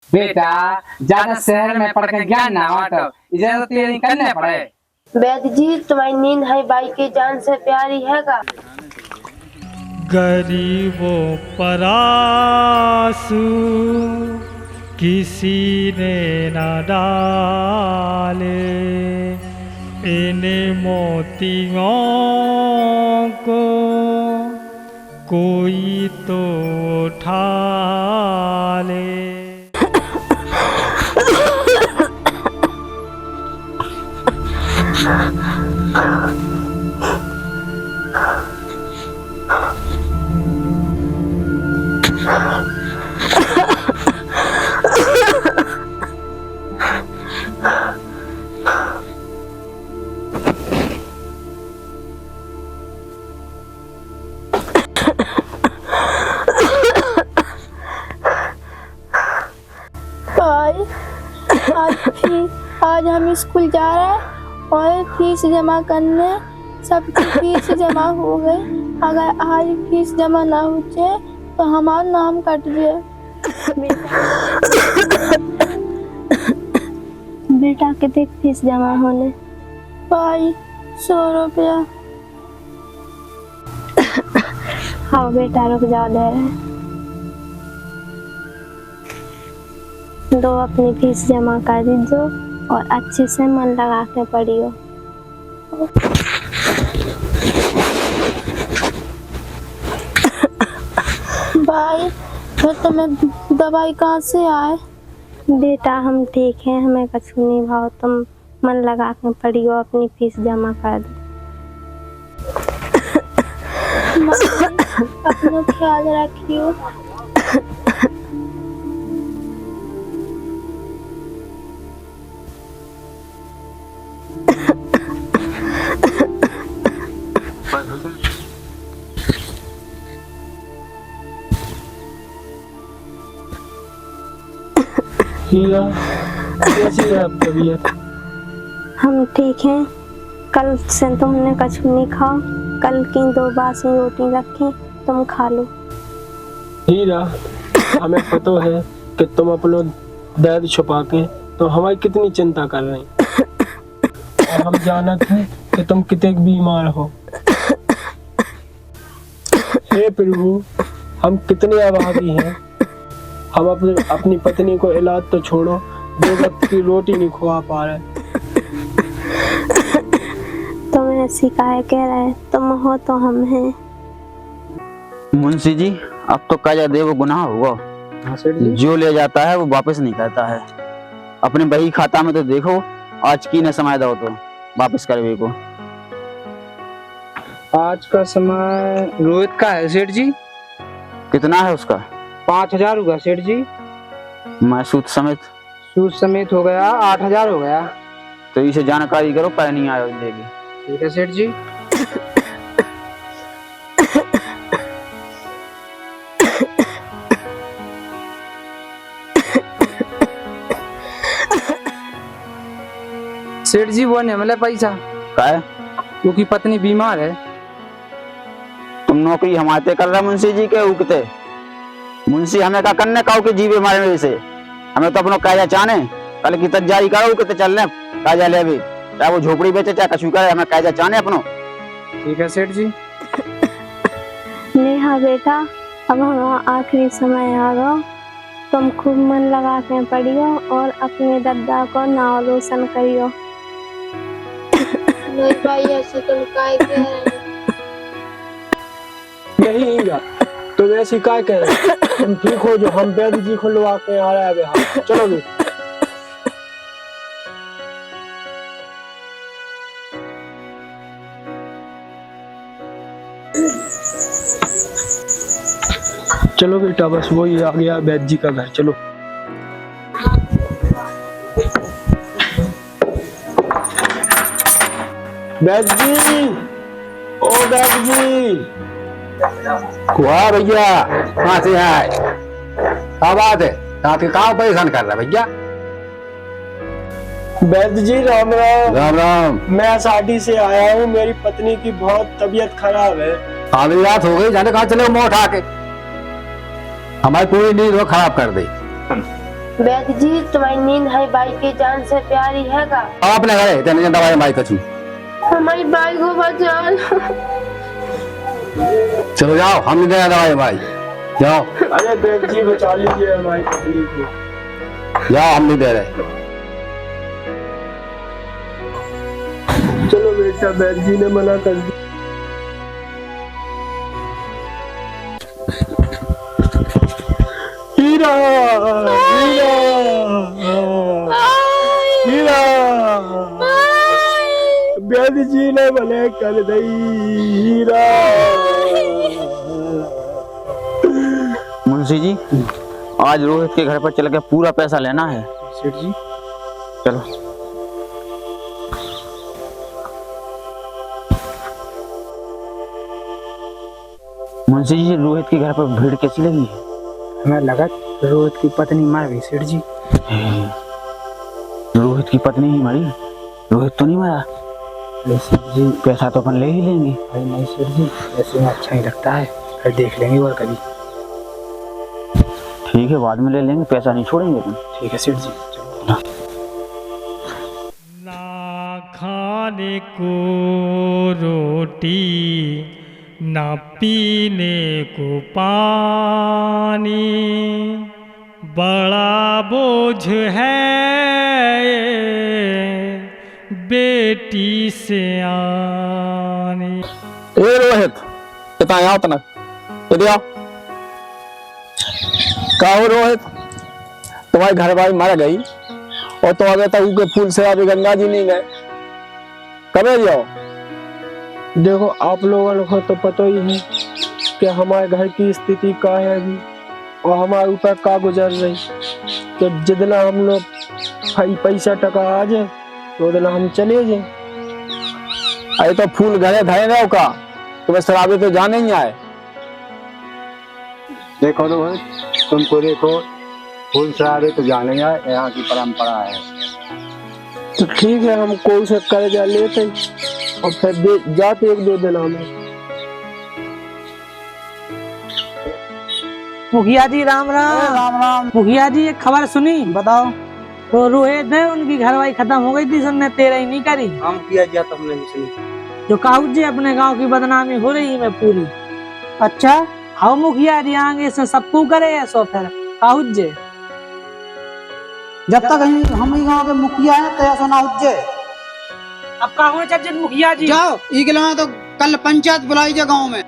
बेटा ज्यादा शहर में पढ़ के ज्ञान ना बांटो, इजाजत तेरी करने पड़े। वैद्य जी तुम्हारी नींद है भाई की जान से प्यारी है का? गरीबों पर आंसू किसी ने न डाले, इन मोतियों को कोई तो उठा ले। आज हम स्कूल जा रहे हैं और फीस जमा करने, सबकी फीस जमा हो गई। अगर आज फीस जमा ना हो जाए तो हमारा नाम कट जाए। बेटा कितने फीस जमा होने? भाई 100 रुपया। हाँ बेटा रुक जाओ, दे रहे हैं। दो अपनी फीस जमा कर दीजिए और अच्छे से मन लगा के पढ़ियो। भाई फिर तुम्हें दवाई कहाँ से आए? बेटा हम ठीक हैं, हमें कुछ नहीं भाव, तुम मन लगा के पढ़ियो, अपनी फीस जमा कर दो। अपना ख्याल रखियो। हीरा, कैसी है आप तबीयत? हम ठीक हैं। कल से तुमने कुछ नहीं खाओ, कल की 2 बासी रोटी रखी, तुम खा लो। हीरा, हमें पता है कि तुम अपना दर्द छुपा के तो हमारी कितनी चिंता कर रही, और हम जानते हैं कि तुम कितने बीमार हो। हे प्रभु, हम कितने अभागी हैं। हम अपनी पत्नी को इलाज तो छोड़ो, 2 वक्त की रोटी नहीं खुआ पा रहे। तुम ऐसी काहे कह रहे? तुम हो तो हम हैं। मुंशी जी, अब तो कर्जा दे वो गुनाह होगा। जो ले जाता है वो वापस नहीं करता है। अपने बही खाता में तो देखो, आज की न समय दो तो वापस करवे को। आज का समय रोहित का है सेठ जी। कितना है उसका? 5000 होगा सेठ जी। मैं सूद समेत हो गया 8000 हो गया। तो इसे जानकारी करो, पर नहीं आयो देगी। ठीक है सेठ जी। सेठ जी वो नहीं मिला पैसा का है? क्योंकि पत्नी बीमार है। तुम नौकरी हमारे कर रहे मुंशी जी के उगते। मुंशी हमें का करने का के जीवे मारे में से हमें तो अपनो काजा चाहने, कल की तक जारी करो के चलने काजा ले भी, चाहे वो झोपड़ी बेचे चाहे कछु करे, हमें काजा चाहने अपनो। ठीक है सेठ जी। नेहा बेटा, अब हमारा आखिरी समय आ गया, तुम खूब मन लगा के पढ़ियो और अपने दादा को नाम रोशन करियो। नहीं भाई ऐसे तुम काहे कह रहे हैं? नहीं हीरा, तुम ऐसी काय कह रहे हो? तुम ठीक हो जो, हम वैद्य जी को लवा के आ रहा है। हाँ चलो भी। चलो बेटा, बस वही आ गया वैद्य जी का घर, चलो। वैद्य जी, ओ वैद्य जी। वाह भैया, कहाँ से आए? क्या बात है? रात के कहाँ परेशान कर रहा है भैया? वैद्य जी राम राम। राम राम। मैं साठी से आया हूँ, मेरी पत्नी की बहुत तबीयत खराब है। आधी रात हो गई, जाने कहाँ चले हो मुँह उठा के? हमारी पूरी नींद वो खराब कर दी। वैद्य जी तुम्हारी नींद है बाई के जान से प्यारी है का? अब अपने घरे तेने दवाई माई कछु। हमारी बाई को बचा लो। चलो जाओ, हम नहीं देना दवाई माई, जाओ अरे वैद्य जी बचा लीजिए हमारी पत्नी को। जाओ, हम नहीं दे रहे। चलो बेटा, वैद्य जी ने मना कर दिया। हीरा हीरा हीरा, वैद्य जी ने मना कर दी। हीरा। मुंशी जी, आज रोहित के घर पर चल के पूरा पैसा लेना है। सेठ जी चलो। मुंशी जी, रोहित के घर पर भीड़ कैसी लगी है? हमें लगा रोहित की पत्नी मर गई सेठ जी। रोहित की पत्नी ही मरी, रोहित तो नहीं मरा। नहीं सेठ जी, पैसा तो अपन ले ही लेंगे। अरे नहीं सेठ जी, ऐसे में अच्छा ही लगता है, फिर देख लेंगे और कभी। ठीक है, बाद में ले लेंगे, पैसा नहीं छोड़ेंगे अपन। ठीक है सेठ जी, चलो। ना खाने को रोटी, ना पीने को पानी, बड़ा बोझ है बेटी से आनी। ए रोहित, कितना आओ तना, इधर आओ। का हो रोहित, तुम्हारी घर वाली मर गई और तुम अगर तक के फूल से अभी गंगा जी नहीं गए, कब जाओ? देखो, आप लोगों को तो पता ही है कि हमारे घर की स्थिति क्या है अभी, और हमारे ऊपर क्या गुजर रही। कि जितना हम लोग पैसा टका आ जाए तो उतना हम चले जाए। अरे तो फूल घरे धरे रहो का, तुम्हें शराबी तो जाने ही आए। देखो रोहित, तुमको देखो, फूल शराबे तो जाने आए, यहाँ की परंपरा है। तो ठीक है, हम कोई से कर्जा लेते और फिर जाते 1-2 दिन में। मुखिया जी राम राम। राम राम। मुखिया जी एक खबर सुनी? बताओ। तो रोहित है, उनकी घरवाली खत्म हो गई थी, सुनने तेरा ही नहीं करी। हम किया जा तो हमने नहीं सुनी। जो काहुत जी अपने गांव की बदनामी हो रही है पूरी। अच्छा, हाँ मुखिया जी आगे से सबको करे ऐसो फिर काहुत जी। जब तक हम ही गांव के मुखिया हैं तो ऐसा ना हो। अब काहुत चर्चित मुखिया जी जाओ इगला तो कल पंचायत बुलाई जाए गांव में।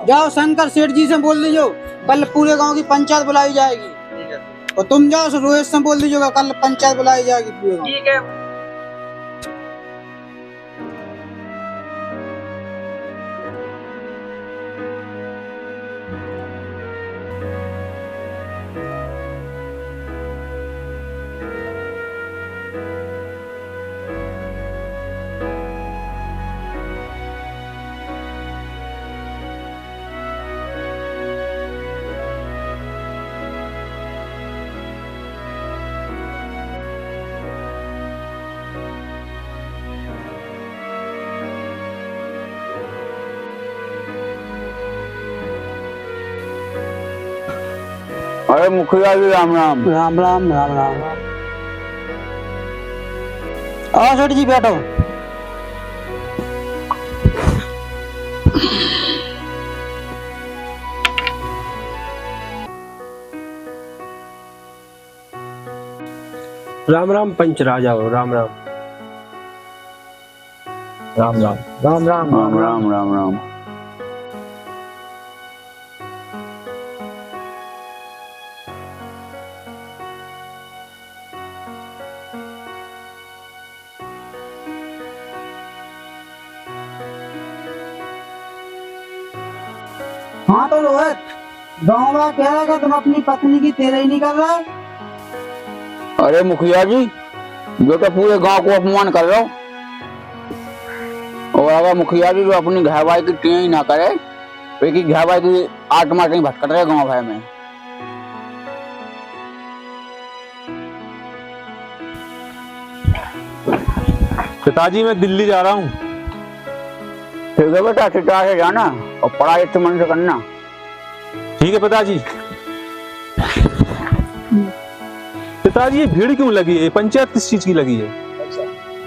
जाओ शंकर सेठ जी से बोल दीजिए, कल पूरे गांव की पंचायत बुलाई जाएगी। और तुम जाओ रोहित से बोल दीजिएगा, कल पंचायत बुलाई जाएगी पूरे गांव। ठीक है। अरे मुखिया जी राम राम। राम राम राम राम। आओ सेठ जी बैठो। राम राम पंच राजा हो, राम राम। राम राम। राम राम राम राम राम राम। हाँ तो रोहित, गाँव वाला कह रहा है तुम अपनी पत्नी की तेरे ही नहीं कर रहे। अरे मुखिया जी, जो तो पूरे गांव को अपमान कर रहे हो, और अगर मुखिया जी जो अपनी घरवाली की टें ही ना करे, तो की घरवाली की आत्मा कहीं भटक रहे गांव भर में। पिताजी मैं दिल्ली जा रहा हूँ। ठीक है बेटा, ठिठा से जाना और पढ़ाई अच्छे मन से करना। ठीक है पिताजी। पिताजी ये भीड़ क्यों लगी है? पंचायत किस चीज की लगी है?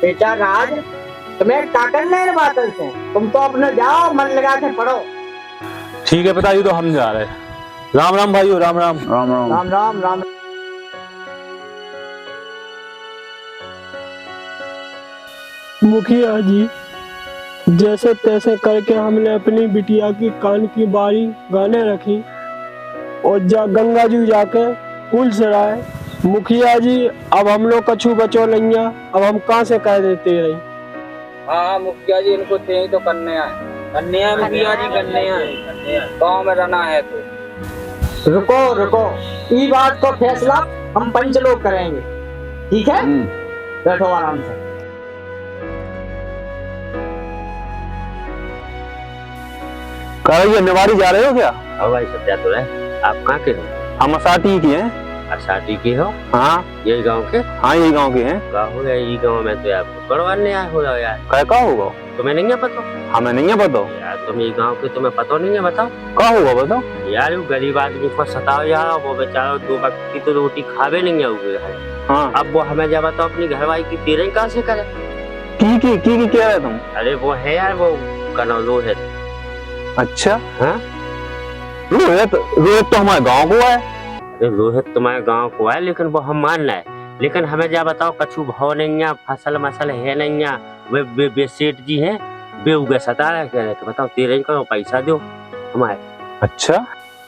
बेटा राज, तुम्हें क्या करना है बातों से? तुम तो अपने जाओ, मन लगा के पढ़ो। ठीक है पिताजी, तो हम जा रहे हैं। राम राम भाइयों, राम राम। राम राम। राम राम राम। मुखिया जी, जैसे तैसे करके हमने अपनी बिटिया की कान की बारी गाने रखी और गंगा जी जाके कुल सराय। मुखिया जी, अब हम लोग कछु बचो नहीं, अब हम कहाँ से कह देते रही। हाँ मुखिया जी, इनको तेज तो करने आए मुखिया जी, करने आए गाँव में रहना है तो। रुको, ये बात को फैसला हम पंच लोग करेंगे, ठीक है? बैठो आराम से। ये निवारी जा रहे हो क्या? हाँ भाई, सब जा तो रहे। आप कहाँ के हो? हम असाटी की हैं। असाटी के हो? हाँ। यही गांव के? हाँ, यही गांव के हैं। का हो गया ये गांव में तो आपको करवाने आए हो यार। क्या होगा? तुम्हें नहीं है पता? हमें नहीं है पता यार। तुम ये गांव के, तुम्हें पता नहीं है? बताओ क्या होगा, बताओ यार। वो गरीब आदमी को सताओ यार, वो बेचारा 2 वक्त की तो रोटी खावे नहीं है। हाँ। अब वो हमें जब बताओ अपनी घरवाली की तेरे कहाँ से करे? की कह रहे तुम? अरे वो है यार, वो कनौलो है। अच्छा। हाँ, रोहित तो हमारे गांव को है। अरे रोहित तुम्हारे गांव को है, लेकिन वो हम मान रहे हैं। लेकिन हमें जा बताओ, कछु भाव नहीं है, फसल मसल है नहीं है। वे सेठ जी हैं, वे उगे सता रहे, कह रहे बताओ तेरे करो, पैसा दो हमारे। अच्छा,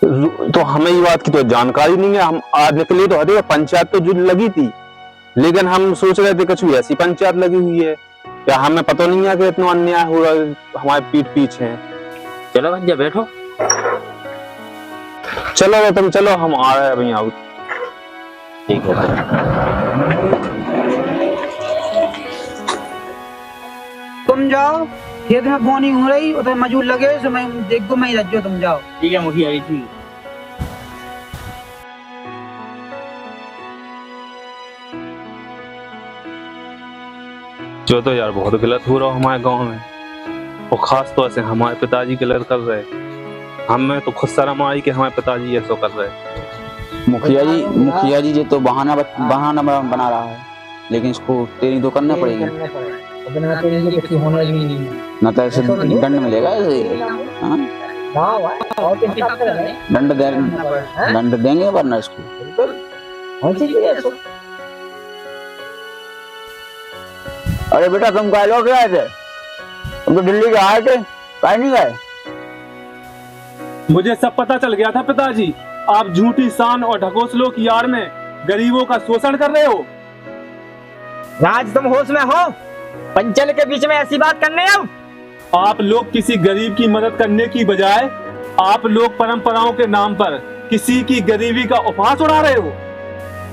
तो हमें ये बात की तो जानकारी नहीं है। हम आज निकले तो हटे, पंचायत तो जो लगी थी, लेकिन हम सोच रहे थे कछु ऐसी पंचायत लगी हुई है क्या? हमें पता नहीं है कि इतना अन्याय हो रहा है हमारे पीठ पीछे है। चलो भैया बैठो। चलो तुम चलो, हम आ रहे हैं भैया। ठीक है। तुम जाओ, खेत में बोनी हो रही, उधर मजूर लगे, सो मैं देख दो, मैं रख, तुम जाओ। ठीक है मुखिया जी, ठीक। जो तो यार बहुत गलत हो रहा हमारे गांव में, और खास तौर से हमारे पिताजी गलत कर रहे। हमें तो खुद शर्म आई कि हमारे पिताजी ऐसा कर रहे। मुखिया जी ये तो बहाना बना रहा है, लेकिन इसको तेरी तो करना पड़ेगी, न तो ऐसे दंड मिलेगा। दंड देंगे वरना इसको। अरे बेटा, तुम कह लो क्या थे? तुम तो दिल्ली के आए थे, कहीं नहीं गए? मुझे सब पता चल गया था पिताजी। आप झूठी शान और ढकोसलों की आड़ में गरीबों का शोषण कर रहे हो। राज, तुम होश में हो? पंचल के बीच में ऐसी बात करने आओ? आप लोग किसी गरीब की मदद करने की बजाय आप लोग परंपराओं के नाम पर किसी की गरीबी का उपहास उड़ा रहे हो।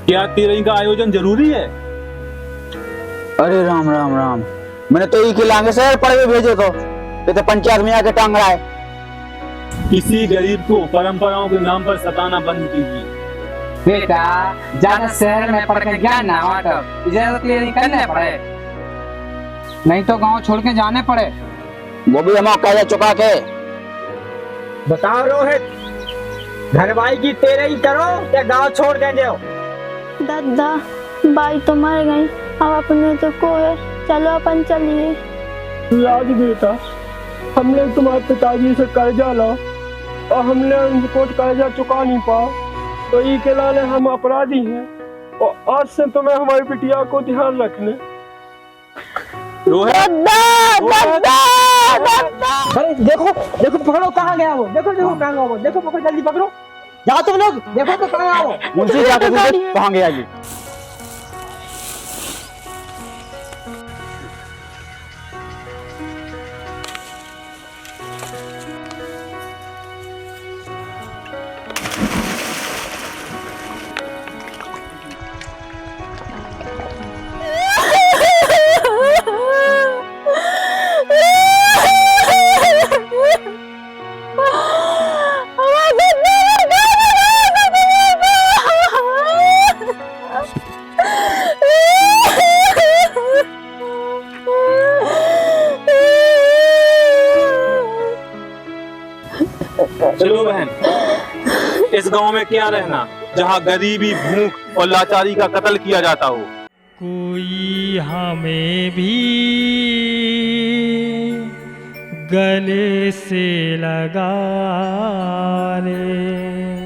क्या तेरही का आयोजन जरूरी है? अरे राम राम राम, मैंने तो ये खिलांगे शहर पढ़े भेजे तो पंचायत में आके टांग रहा है। किसी गरीब को परंपराओं के नाम पर सताना बंद कीजिए। बेटा, ज्यादा शहर में पढ़ के ज्ञान ना बांटो, इजाजत लेनी करने पड़े, नहीं तो गांव छोड़ के जाने पड़े। वो भी हम कह चुका के। बताओ रोहित, घरवाई की तेरे ही करो या गांव छोड़ के जाओ? दादा, बाई तो मर गई, अब अपने तो को है, चलो अपन चलिए। राज बेटा, हमने तुम्हारे पिताजी से कर्जा ला और हमने उनको कर्जा चुका नहीं पाया, तो ये के लाने हम अपराधी हैं, और आज से तुम्हें हमारी बिटिया को ध्यान रखने। अरे देखो पकड़ो, कहाँ गया वो? देखो कहाँ गया वो? देखो पकड़ो, जल्दी पकड़ो, जाओ तुम लोग, देखो तो कहाँ गया वो? मुंशी जाके कहाँ गया जी? चलो बहन, इस गांव में क्या रहना, जहां गरीबी, भूख और लाचारी का कत्ल किया जाता हो। कोई हमें भी गले से लगा ले।